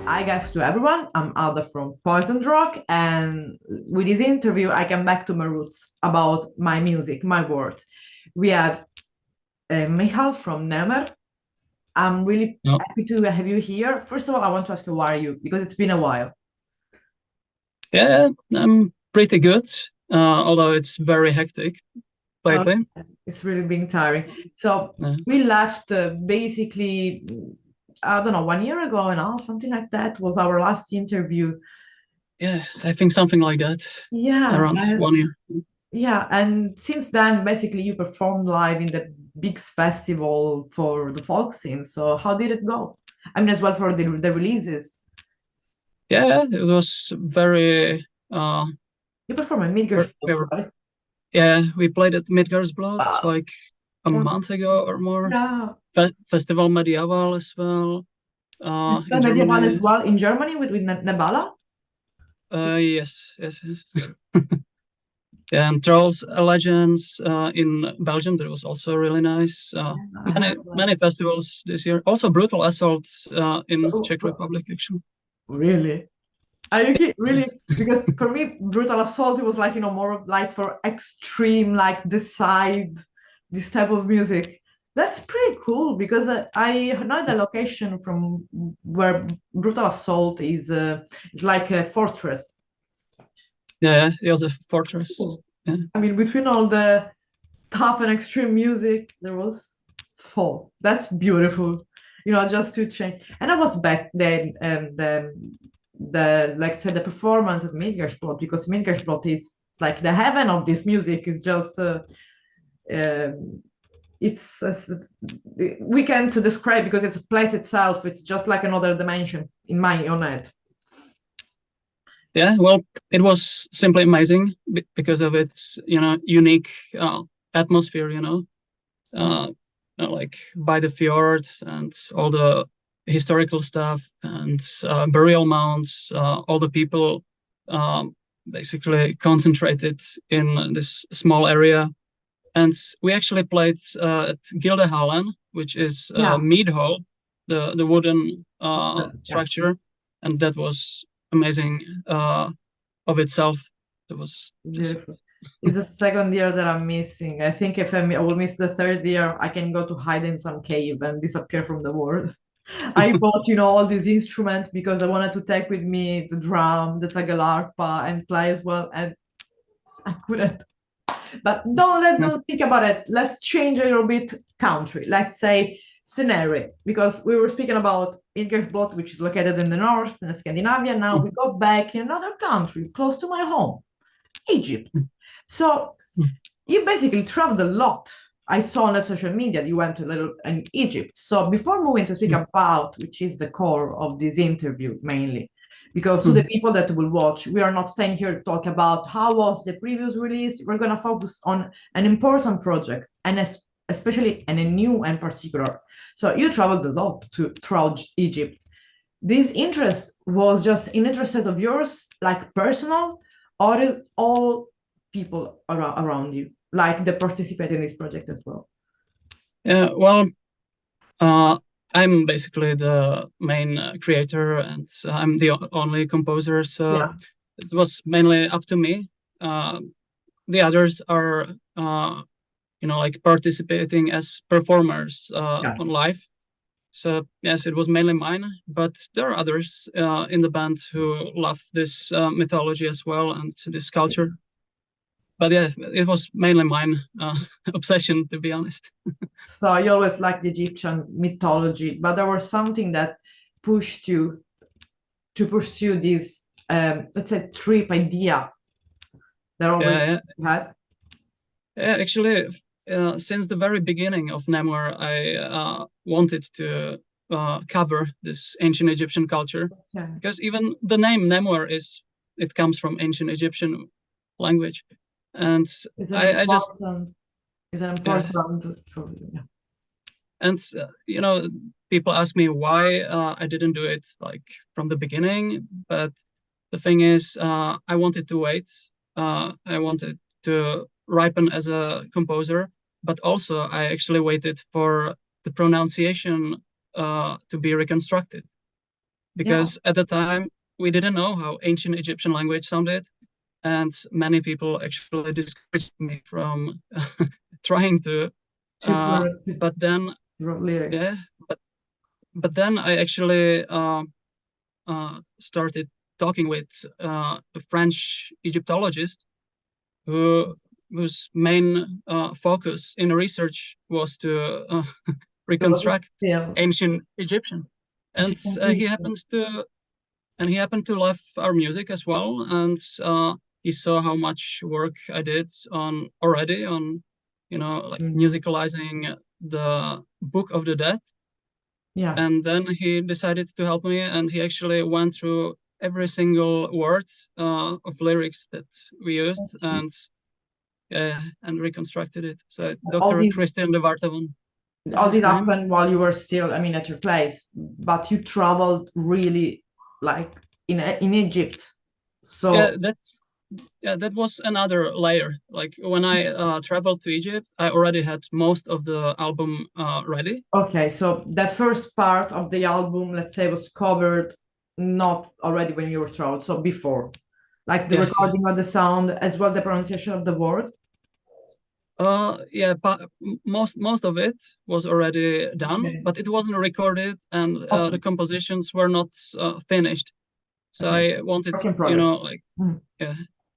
Hi guys to everyone. I'm Alda from Poisoned Rock, and with this interview, I come back to my roots about my music, my world. We have Michal from NEMUER. I'm really No, happy to have you here. First of all, I want to ask you, why are you? Because it's been a while. yeah, I'm pretty good, although it's very hectic Oh, lately. it's really been tiring. So Uh, we left basically, I don't know, 1 year ago and all, something like that was our last interview. yeah, I think something like that, Yeah, around 1 year. yeah, and since then, basically, you performed live in the big festival for the folk scene. So how did it go? I mean, as well for the releases. Yeah, it was very. You performed at Midgard, We were, right? yeah, we played at Midgardsblad Wow. like a month ago or more. Yeah. Festival Medieval as well, It's in the medieval as Germany. well in Germany with Nebala. Yes, yes, yes. Yeah, and Trolls Legends in Belgium. That was also really nice. I heard Many that. festivals this year. Also Brutal Assault in Oh, Czech Republic actually. really? Are you really? Because for me, brutal assault it was like more of like for extreme, like this type of music. That's pretty cool because I know the location from where brutal assault is like a fortress. Yeah, it was a fortress. Cool. Yeah, I mean, between all the tough and extreme music, there was fall. That's beautiful. Just to change. And I was back then, the like say the performance at Midgardsport because Midgardsport is like the heaven of this music is just um it's we can't describe because it's a place itself. It's just like another dimension in my own head. yeah. Well, it was simply amazing because of its unique atmosphere. Uh, like by the fjords and all the historical stuff and burial mounds, all the people um, basically concentrated in this small area. And we actually played at Gildehallen, which is Yeah, mead hall, the wooden yeah, structure, and that was amazing of itself. It was just beautiful. It's the second year that I'm missing. I think if I will miss the third year, I can go to hide in some cave and disappear from the world. I bought, all these instruments because I wanted to take with me the drum, the tagalarpa, and play as well, and I couldn't. But no. don't think about it. Let's change a little bit country. Let's say scenario, because we were speaking about Ingersblot, which is located in the north in Scandinavia. Now we go back in another country close to my home, Egypt. So you basically traveled a lot. I saw on the social media that you went to a little in Egypt. So before moving to speak about, which is the core of this interview mainly, because to the people that will watch, we are not staying here to talk about how was the previous release. We're going to focus on an important project and especially and a new and particular. So you traveled a lot throughout Egypt. This interest was just an interest of yours, like personal, or is all people around you, like they participate in this project as well? Yeah, well, uh, I'm basically the main creator, and I'm the only composer, so Yeah, it was mainly up to me. Uh, the others are, like participating as performers yeah. on live. So yes, it was mainly mine, but there are others in the band who love this mythology as well and this culture. But yeah, it was mainly mine obsession, to be honest. So you always liked the Egyptian mythology, but there was something that pushed you to pursue this, let's say, trip idea that always Yeah, yeah. had. Yeah, actually, since the very beginning of NEMUER, I wanted to cover this ancient Egyptian culture Yeah, because even the name NEMUER it comes from ancient Egyptian language, and it's an I just important, it's an yeah, important for yeah. and people ask me why I didn't do it like from the beginning, but the thing is, I wanted to wait. I wanted to ripen as a composer, but also I actually waited for the pronunciation to be reconstructed because at the time we didn't know how ancient Egyptian language sounded, and many people actually discouraged me from trying to. But then, lyrics. but then I actually started talking with a French Egyptologist whose main focus in research was to reconstruct ancient Egyptian, and he happened to love our music as well, and he saw how much work I did on musicalizing the Book of the Dead. Yeah. And then he decided to help me, and he actually went through every single word of lyrics that we used, and reconstructed it. So Dr. Christian de Wartevan. All did happen while you were still, at your place, but you traveled really like in Egypt. So that was another layer. Like when I traveled to Egypt, I already had most of the album ready. Okay, so that first part of the album, let's say, was covered not already when you were traveled, so before, like the recording of the sound as well, the pronunciation of the word. Most of it was already done, but it wasn't recorded, and the compositions were not finished. So I wanted,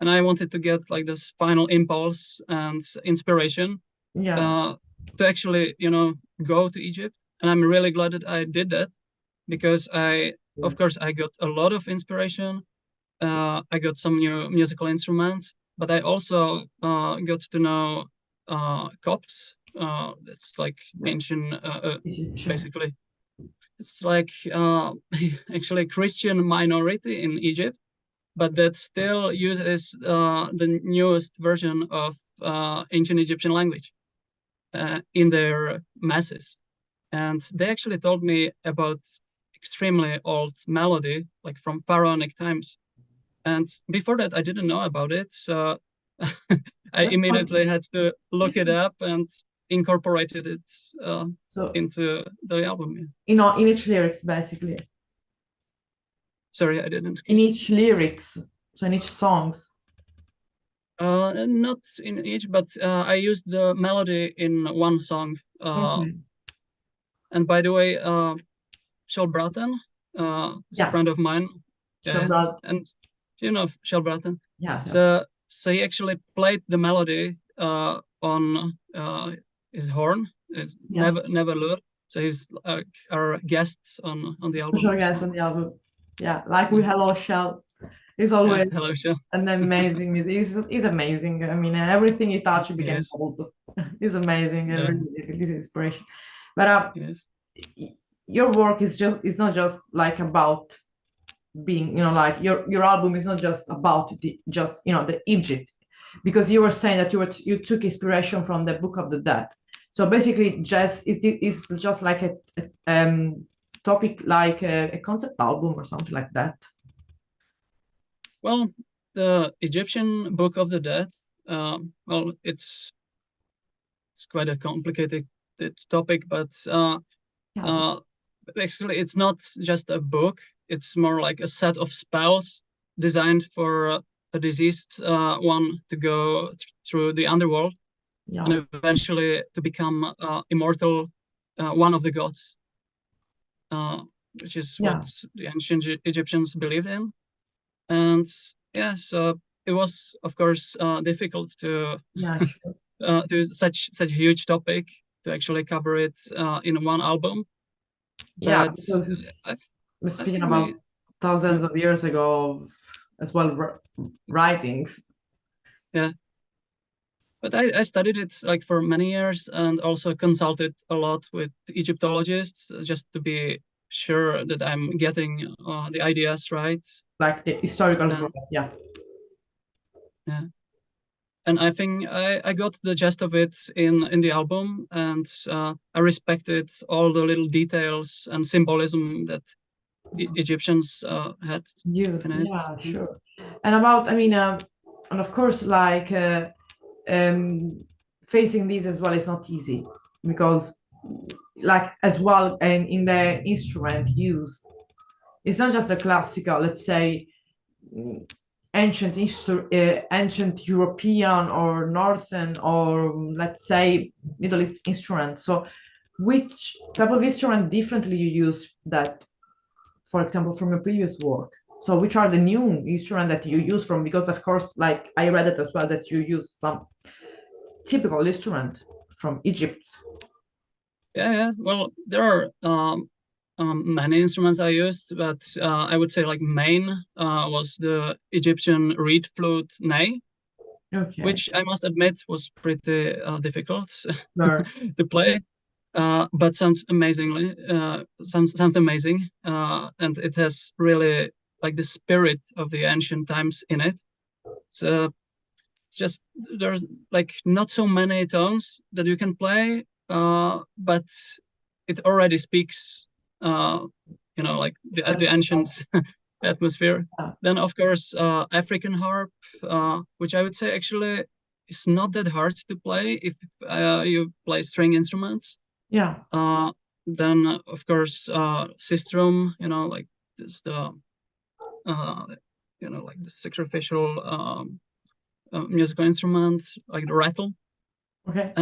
and I wanted to get like this final impulse and inspiration to actually, go to Egypt. And I'm really glad that I did that, because of course, I got a lot of inspiration. I got some new musical instruments, but I also got to know Copts. That's like ancient, basically. It's like actually a Christian minority in Egypt, but that still uses the newest version of ancient Egyptian language in their masses. And they actually told me about extremely old melody, like from pharaonic times. And before that, I didn't know about it. So I immediately had to look it up and incorporated it into the album. In each lyrics, basically. Sorry, I didn't. In each lyrics, so in each songs. Not in each, but I used the melody in one song. And by the way, Shel Bratton, is a friend of mine. And you know Shel Bratton? Yeah. So he actually played the melody on his horn. It's never lure. So he's our guest on the album. Special guest on the album. Yeah, like with Hello Shel. He's always an amazing music. He's amazing. Everything he touched became gold. He's amazing and his inspiration. But your work is not just like about being, like your album is not just about the Egypt, because you were saying that you took inspiration from the Book of the Dead. So basically, jazz is just like a topic, like a concept album or something like that. Well, the Egyptian Book of the Dead, it's quite a complicated topic, but basically it's not just a book. It's more like a set of spells designed for a deceased one to go through the underworld and eventually to become immortal, one of the gods, which is what the ancient Egyptians believed in. And so it was, of course, difficult to do such a huge topic to actually cover it in one album. But we're speaking about thousands of years ago as well, writings. Yeah. But I studied it like for many years and also consulted a lot with Egyptologists just to be sure that I'm getting the ideas right. Like the historical, yeah. And I think I got the gist of it in the album, and I respected all the little details and symbolism that Egyptians had. Yes, sure. And about, and of course, like facing these as well is not easy, because like as well, and in the instrument used, It's not just a classical, let's say, ancient history, ancient European or Northern or let's say Middle East instrument. So which type of instrument differently you use that, for example, from your previous work? So which are the new instrument that you use from, because of course, like I read it as well, that you use some typical instrument from Egypt. Yeah. Well, there are many instruments I used, but I would say like main was the Egyptian reed flute ney, Okay. which I must admit was pretty difficult Sure. to play. But sounds amazingly sounds amazing, and it has really like the spirit of the ancient times in it. So just there's like not so many tones that you can play, but it already speaks, like the ancient atmosphere. Yeah. Then of course African harp, which I would say actually is not that hard to play if you play string instruments. Yeah. Then of course sistrum, like this the like the sacrificial musical instrument, like the rattle. Okay.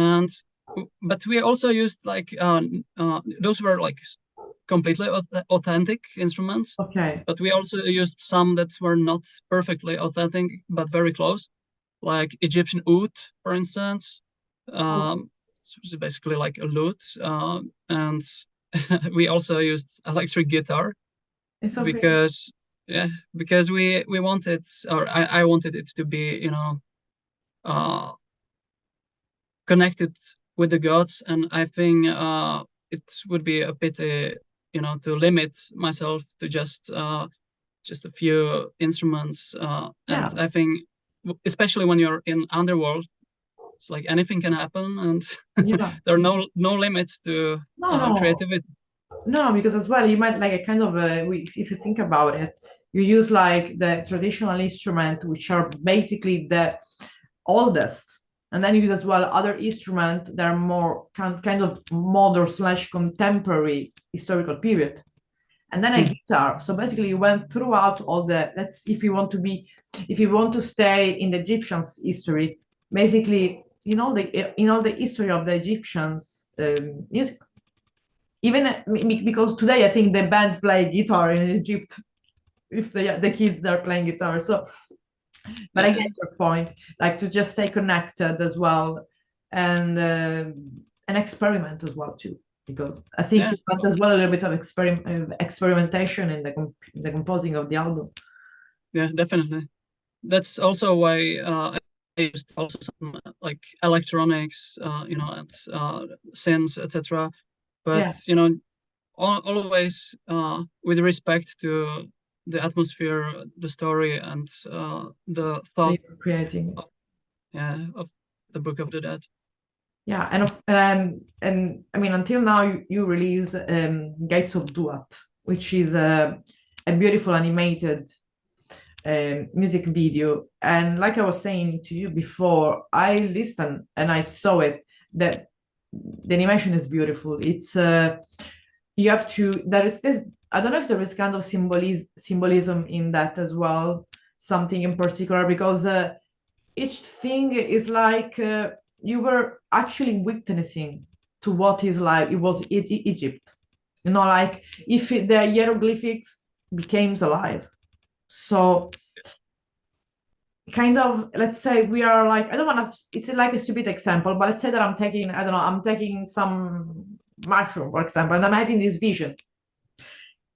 But we also used like those were like completely authentic instruments. Okay. But we also used some that were not perfectly authentic, but very close, like Egyptian oud, for instance. It's basically like a lute, and we also used electric guitar It's okay. because we wanted, or I wanted it to be, uh, connected with the gods, and I think it would be a pity, to limit myself to just a few instruments. And Yeah. I think, especially when you're in underworld, it's like anything can happen, and Yeah. there are no limits to No. creativity. No, because as well, you might like a kind of if you think about it, you use like the traditional instrument, which are basically the oldest, and then you use as well other instruments that are more kind of modern slash contemporary historical period, and then a guitar. So basically, you went throughout all the. If you want to stay in the Egyptians' history, basically, in all the history of the Egyptians music. Even because today I think the bands play guitar in Egypt, if the kids they're playing guitar. So, but I get your point, like to just stay connected as well, and experiment as well too, because I think you want as well a little bit of experimentation in the composing of the album. Yeah, definitely. That's also why I used also some like electronics, and synths, etc. But always with respect to the atmosphere, the story, and the thought creating. Of the Book of the Dead. Yeah, and I mean, until now you released Gates of Duat, which is a beautiful animated music video. And like I was saying to you before, I listened and I saw it, that the animation is beautiful. It's you have to, there is this, I don't know if there is kind of symbolism in that as well, something in particular, because each thing is like you were actually witnessing to what is like it was Egypt, like if the hieroglyphics became alive. So kind of, let's say we are like, I don't want to, it's like a stupid example, but let's say that I'm taking some mushroom, for example, and I'm having this vision.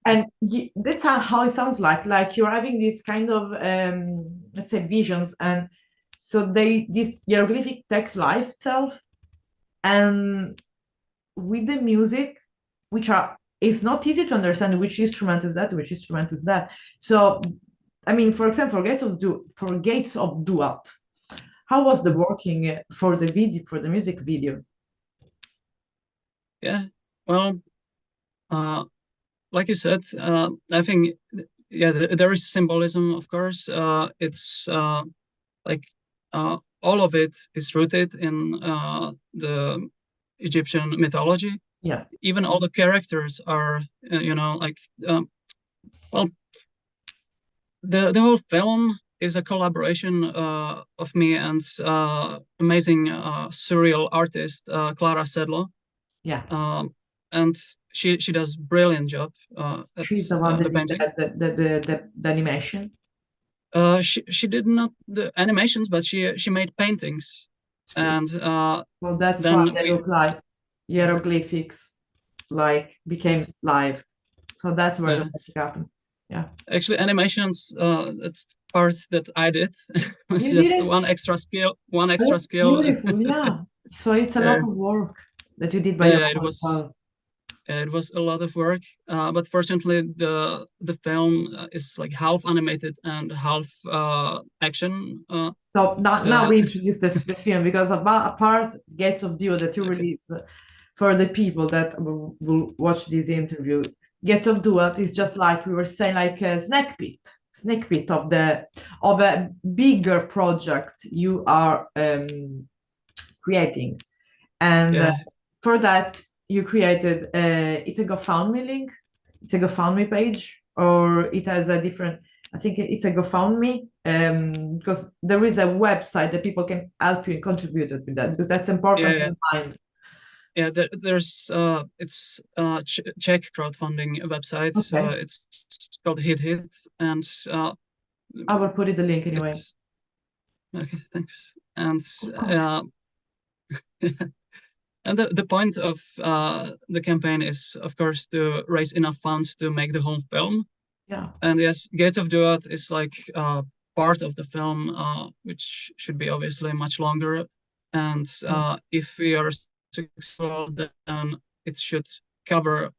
And that's how it sounds like you're having this kind of, let's say, visions. And so this hieroglyphic takes life itself. And with the music, it's not easy to understand which instrument is that. So I mean, for example, for Gates of Duat, how was the working for the video, for the music video? Yeah, well, like you said, I think there is symbolism, of course. It's like all of it is rooted in the Egyptian mythology. Yeah. Even all the characters are, like Well, the whole film is a collaboration of me and amazing surreal artist Klara Sedlo. Yeah. And she does brilliant job at She's the one that the did painting. the animation. She did not the animations, but she made paintings, and Well, that's why then they we look like hieroglyphics, like became live. So that's where the magic happened. Yeah. actually animations. That's part that I did. It's You did just it. one extra skill. One extra That's skill. beautiful. Yeah. So it's a lot of work that you did by your Yeah, own as well. it was a lot of work. But fortunately, the film is like half animated and half action. So now So we introduce the film because apart Gates of Dio that you okay. release for the people that will watch this interview, Gates of Duat is just like we were saying, like a snack pit of a bigger project you are creating, and Yeah, for that you created it's a GoFundMe link, it's a GoFundMe page, or it has a different. I think it's a GoFundMe because there is a website that people can help you and contribute with that because that's important yeah, to mind. yeah. There's it's Czech crowdfunding website. Okay, It's called Hit, and I will put it the link anyway. it's okay. Thanks. And Of course. and the point of the campaign is, of course, to raise enough funds to make the whole film. Yeah. And yes, Gates of Duat is like part of the film, which should be obviously much longer. And if we are successful, then it should cover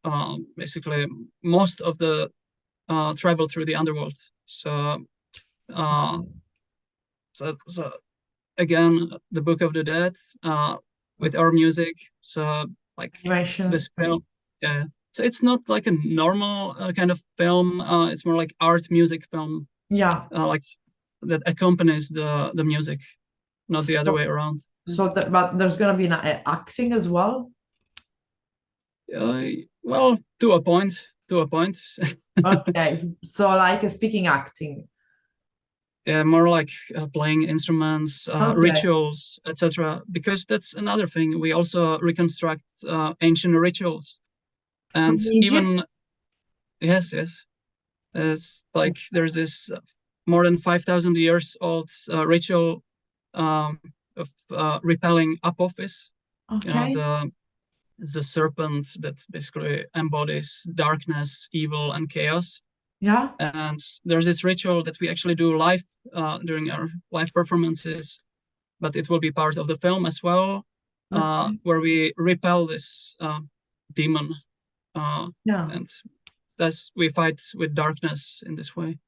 basically most of the travel through the underworld. So, uh, so again, the Book of the Dead with our music. So like Animation. this film, yeah. So it's not like a normal kind of film. It's more like art music film, Yeah. like that accompanies the music, not the other way around. So but there's gonna be an acting as well. Well, to a point, to a point. Okay, so like a speaking acting. Yeah, more like playing instruments, Okay. rituals, etc. Because that's another thing. We also reconstruct ancient rituals, and From Egypt. even yes, it's like there's this more than 5,000 years old ritual of repelling Apophis. You know, Okay. it's the serpent that basically embodies darkness, evil, and chaos. Yeah. And there's this ritual that we actually do live during our live performances, but it will be part of the film as well, Okay. where we repel this demon, Yeah. and thus we fight with darkness in this way.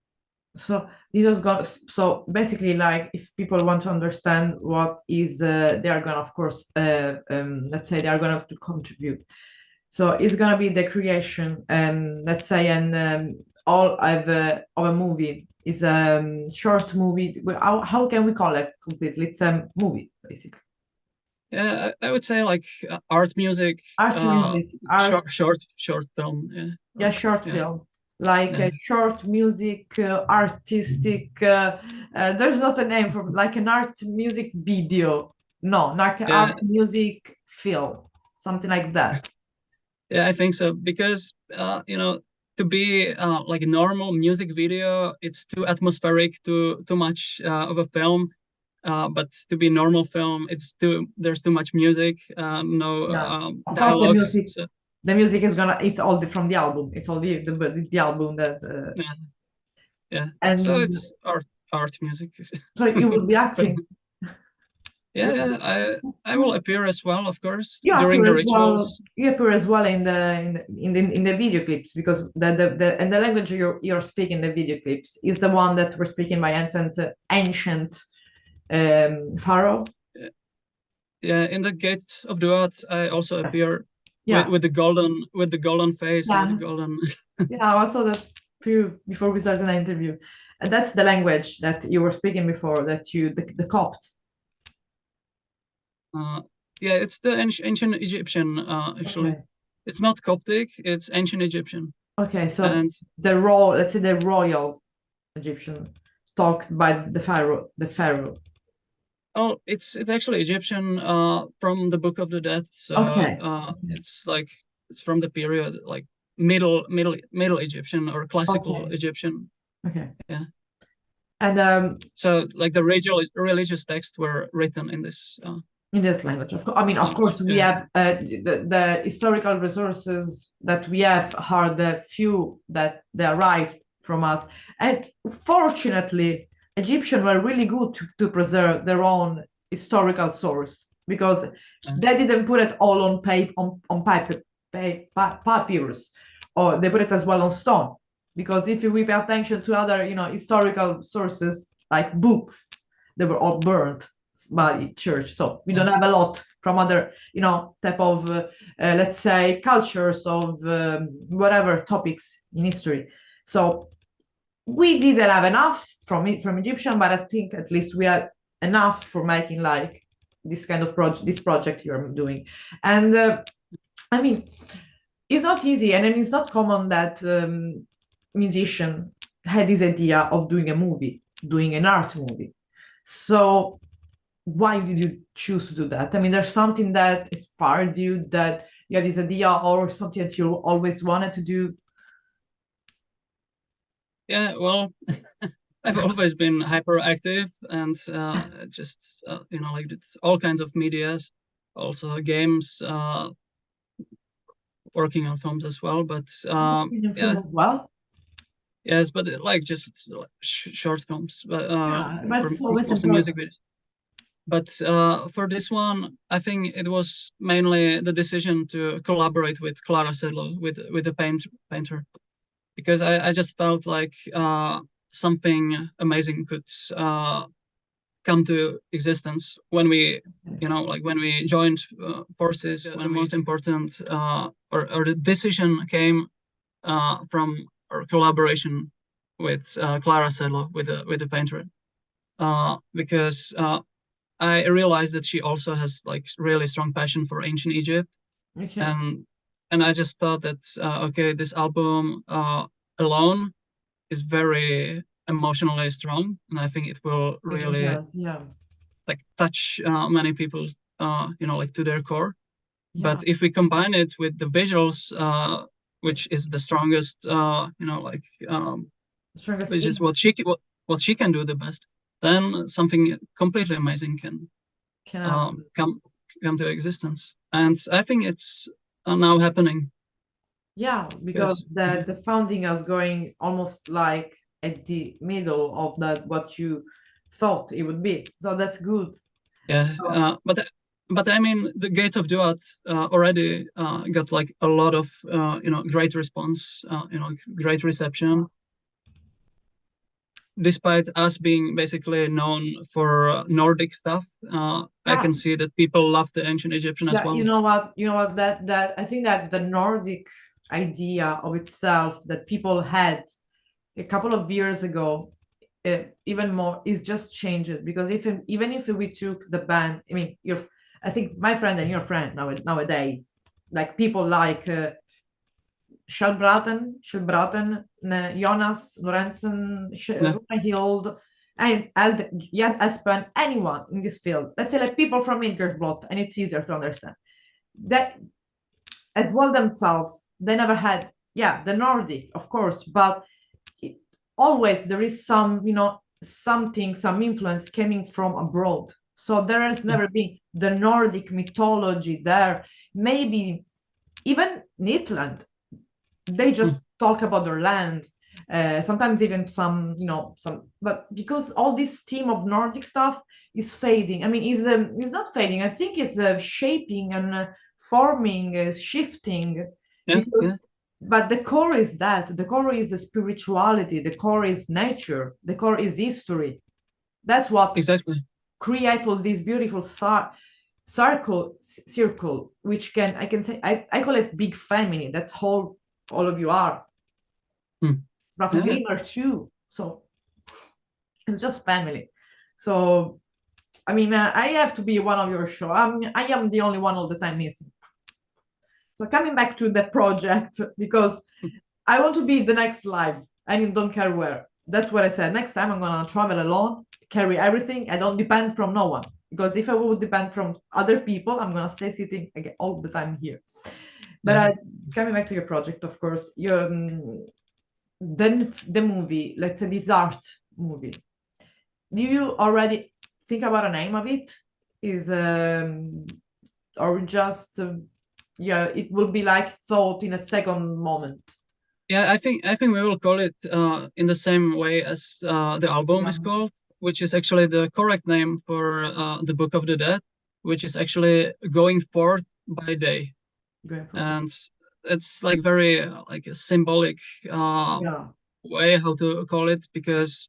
So this has got so basically like if people want to understand what is they are gonna of course let's say they are gonna have to contribute. So it's gonna be the creation let's say and all of a movie is a short movie. How can we call it completely? It's a movie basically. Yeah, I would say like art music, Art music, art, short film. Yeah, yeah, short yeah, film, like yeah. short music, artistic. There's not a name for like an art music video. No, like an Yeah, art music film, something like that. yeah, I think so because you know, to be like a normal music video, it's too atmospheric, too much of a film. But to be normal film, there's too much music, no Yeah, of course dialogues. So the music is gonna. It's all from the album. It's all the album that. yeah, yeah. So And it's art music. so you will be But acting. yeah, I will appear as well, of course, You during appear the as well. rituals. You appear as well in the video clips because and the language you're speaking in the video clips is the one that we're speaking by ancient pharaoh. Yeah, in the Gates of Duat, I also appear Yeah, with the golden face and with the yeah, golden. yeah. I saw that few before we started the interview, and that's the language that you were speaking before. That the Copt. Yeah, it's the ancient Egyptian. Actually, Okay. it's not Coptic; it's ancient Egyptian. Okay, so And let's say the royal Egyptian talked by the pharaoh. oh, it's actually Egyptian from the Book of the Dead. So Okay. it's like it's from the period like middle Egyptian or classical Okay. Egyptian. Okay. Yeah. And So like the religious texts were written in this. in this language, of course. I mean, of course, we Yeah. have the historical resources that we have are the few that they arrived from us, and fortunately, Egyptians were really good to preserve their own historical source because they didn't put it all on paper on papyrus, or they put it as well on stone. Because if we pay attention to other, historical sources like books, they were all burnt by church, so we don't have a lot from other type of let's say cultures of whatever topics in history. So we didn't have enough from Egyptian, but I think at least we had enough for making like this kind of project you're doing. And I mean, it's not easy, and it's not common that musician had this idea of doing a movie, doing an art movie. So why did you choose to do that? I mean, there's something that inspired you, that you had this idea, or something that you always wanted to do? Yeah, well, I've always been hyperactive and just like did all kinds of medias, also games, working on films as well. But In film as well? yes, but like just short films, but But for it's always mostly important. music videos. But for this one, I think it was mainly the decision to collaborate with Klara Sedlo, with the painter, because I just felt like something amazing could come to existence when we, like when we joined forces. When the most important or the decision came from our collaboration with Klara Sedlo, with the painter, because I realized that she also has like really strong passion for ancient Egypt, Okay. and I just thought that okay, this album alone is very emotionally strong, and I think it will really like touch many people, like to their core. But if we combine it with the visuals, which is the strongest, like which is what she can do the best, then something completely amazing can come to existence. And I think it's now happening. Yeah, because the founding is going almost like at the middle of what you thought it would be. So that's good. Yeah, but I mean, the Gates of Duat already got like a lot of great response, great reception. Despite us being basically known for Nordic stuff, I can see that people love the ancient Egyptian as well. You know what? That I think that the Nordic idea of itself that people had a couple of years ago, even more, is just changed, because even if we took the band, I mean, I think my friend and your friend nowadays, like people like Skjelbraten, Jonas Lorentzen, Rune Hild, and Espen, anyone in this field. Let's say like people from Ingersblot, and it's easier to understand. That as well themselves, they never had, the Nordic, of course, but always there is some, some influence coming from abroad. So there has never been the Nordic mythology there. Maybe even in Italy, they just talk about their land. Sometimes even some, but because all this theme of Nordic stuff is fading. I mean, is not fading. I think it's shaping and forming, shifting. But the core is that. The core is the spirituality. The core is nature. The core is history. That's what create all this beautiful circle, which I can say, I call it big family. That's all of you are. Roughly gamer too. So it's just family. So I mean, I have to be one of your show. I am the only one all the time missing. So coming back to the project, because I want to be the next live, and don't care where. That's what I said. Next time I'm gonna travel alone, carry everything. I don't depend from no one, because if I would depend from other people, I'm gonna stay sitting again all the time here. But coming back to your project, of course, then the movie, let's say this art movie, do you already think about a name of it? Is or just yeah, it will be like thought in a second moment? Yeah, I think we will call it in the same way as the album is called, which is actually the correct name for the Book of the Dead, which is actually going forth by day. And it's like very like a symbolic way how to call it, because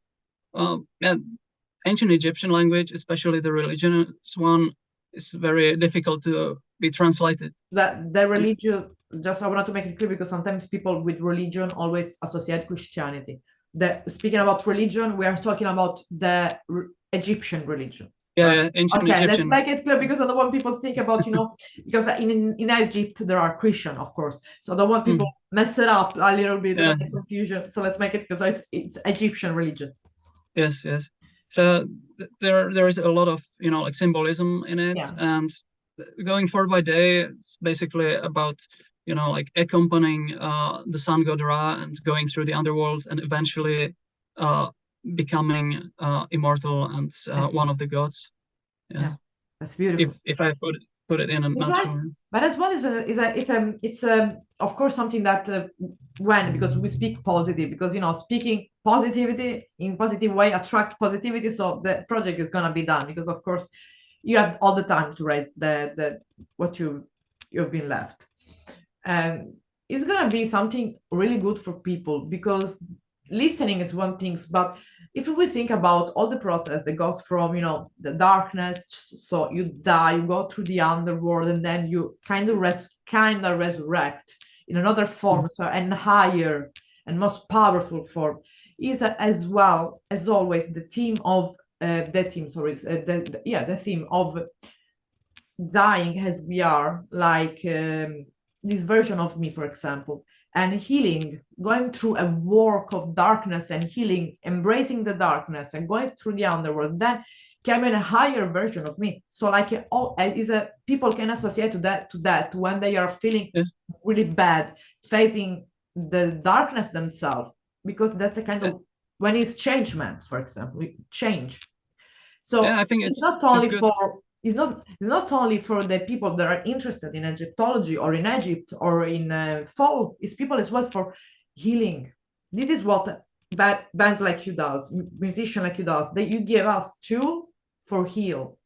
ancient Egyptian language, especially the religious one, is very difficult to be translated. That the religion, just I wanted to make it clear, because sometimes people with religion always associate Christianity. Speaking about religion, we are talking about the Egyptian religion. Yeah, ancient okay, Egyptian. let's make it clear, because I don't want people to think about, because in Egypt there are Christian, of course. So I don't want people mess it up a little bit, confusion. So let's make it, because it's Egyptian religion. Yes. So there is a lot of like symbolism in it, and going forward by day, it's basically about like accompanying the sun god Ra and going through the underworld and eventually becoming immortal and one of the gods. Yeah, that's beautiful. If I put it in a nutshell. But as well, it's of course something that because we speak positive, because speaking positivity in positive way attract positivity, so the project is gonna be done, because of course you have all the time to raise the what you've been left, and it's gonna be something really good for people, because listening is one thing, but if we think about all the process that goes from the darkness, so you die, you go through the underworld, and then you kind of resurrect in another form, so and higher and most powerful form, is as well as always the theme of the theme of dying as we are, like this version of me, for example, and healing, going through a work of darkness and healing, embracing the darkness and going through the underworld, then becoming a higher version of me. So like people can associate to that when they are feeling really bad, facing the darkness themselves, because that's a kind of when it's change, man, for example, change. So I think it's not only for it's not only for the people that are interested in Egyptology or in Egypt or in folk. It's people as well for healing. This is what bands like you does, musicians like you does. That you give us tool for heal.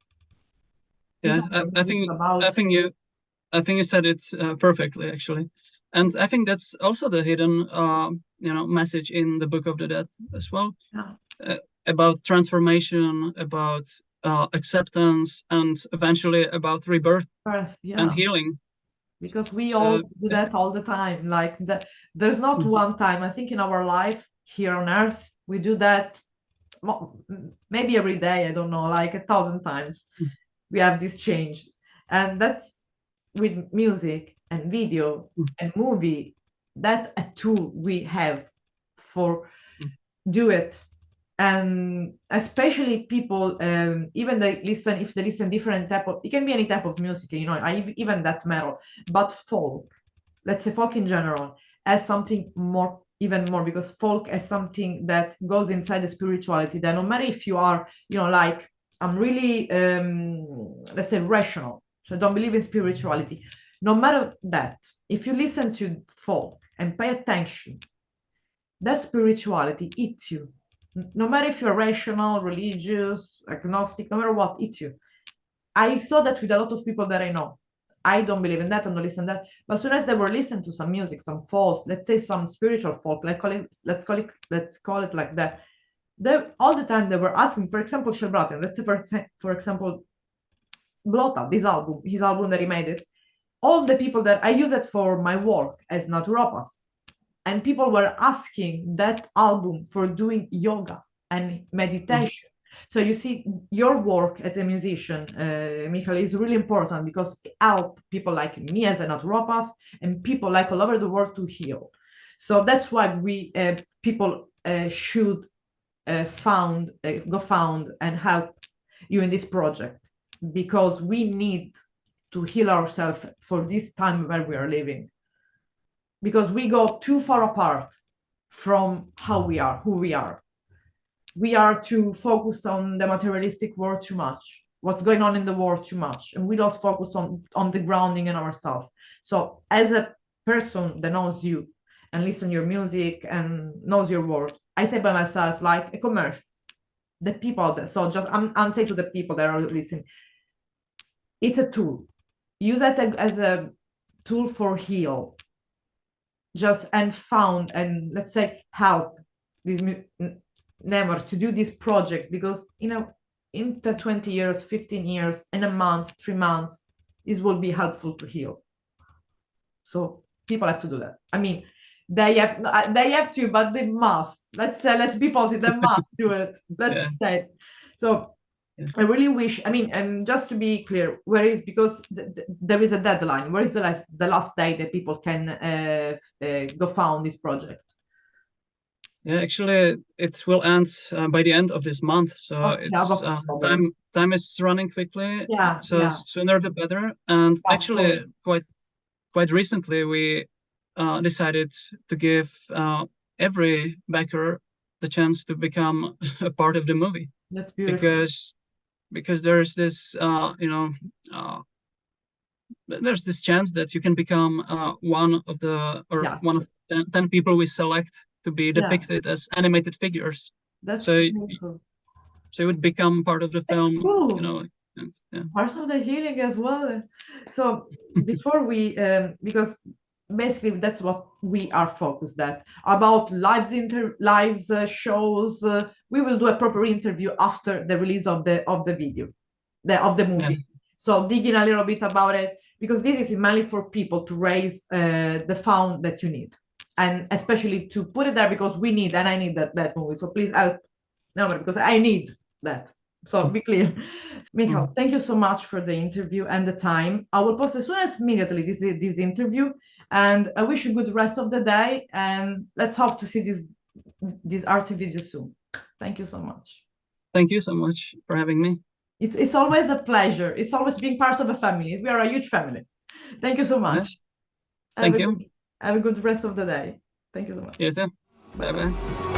Yeah, I think you said it perfectly, actually, and I think that's also the hidden message in the Book of the Dead as well. Yeah. About transformation, about acceptance, and eventually about rebirth and healing. Because we all do that all the time. Like there's not one time. I think in our life here on Earth, we do that maybe every day. I don't know, like 1,000 times. We have this change, and that's with music and video and movie. That's a tool we have for do it. And especially people, even if they listen different type of, it can be any type of music, even that metal, but folk, let's say folk in general, as something more, even more, because folk as something that goes inside the spirituality, that no matter if you are, like I'm really, let's say rational, so don't believe in spirituality, no matter that, if you listen to folk and pay attention, that spirituality eats you. No matter if you're rational, religious, agnostic, no matter what, it's you. I saw that with a lot of people that I know. I don't believe in that, I don't listen to that. But as soon as they were listening to some music, some folk, let's say some spiritual folk, let's call it like that. All the time they were asking, for example, Shelbratin, let's say for example, Blota, his album that he made it. All the people that I use it for my work as naturopath. And people were asking that album for doing yoga and meditation. So you see, your work as a musician, Michal, is really important, because it helps people like me as a naturopath and people like all over the world to heal. So that's why we people should go found and help you in this project, because we need to heal ourselves for this time where we are living, because we go too far apart from who we are. We are too focused on the materialistic world too much, what's going on in the world too much, and we lost focus on the grounding in ourselves. So as a person that knows you and listen your music and knows your world, I say by myself, like a commercial, the people that, so just I'm saying to the people that are listening, it's a tool. Use that as a tool for heal, just and found, and let's say help this NEMUER to do this project, because in the 20 years, 15 years, in a month, 3 months, this will be helpful to heal. So people have to do that. I mean, they have to, but they must. Let's be positive. They must do it. Let's say it. So I really wish. I mean, and just to be clear, where is, because there is a deadline. Where is the last day that people can go found this project? Yeah, actually, it will end by the end of this month. So Okay, it's time is running quickly. Yeah. So yeah. sooner the better. And Of actually, quite recently, we decided to give every backer the chance to become a part of the movie. That's beautiful. Because there's this there's this chance that you can become one of the one of 10 people we select to be depicted as animated figures. That's so beautiful. So it would become part of the film. Cool. Part of the healing as well. So before we because basically that's what we are focused at, about lives shows. We will do a proper interview after the release of the video, of the movie. Yeah. So digging a little bit about it, because this is mainly for people to raise the fund that you need, and especially to put it there because we need, and I need that movie. So please help NEMUER, because I need that. So be clear. Michal, thank you so much for the interview and the time. I will post as soon as immediately this interview, and I wish you a good rest of the day, and let's hope to see this art video soon. Thank you so much. Thank you so much for having me. It's always a pleasure. It's always being part of a family. We are a huge family. Thank you so much. Yeah. Thank you. Have a good rest of the day. Thank you so much. You too. Bye-bye.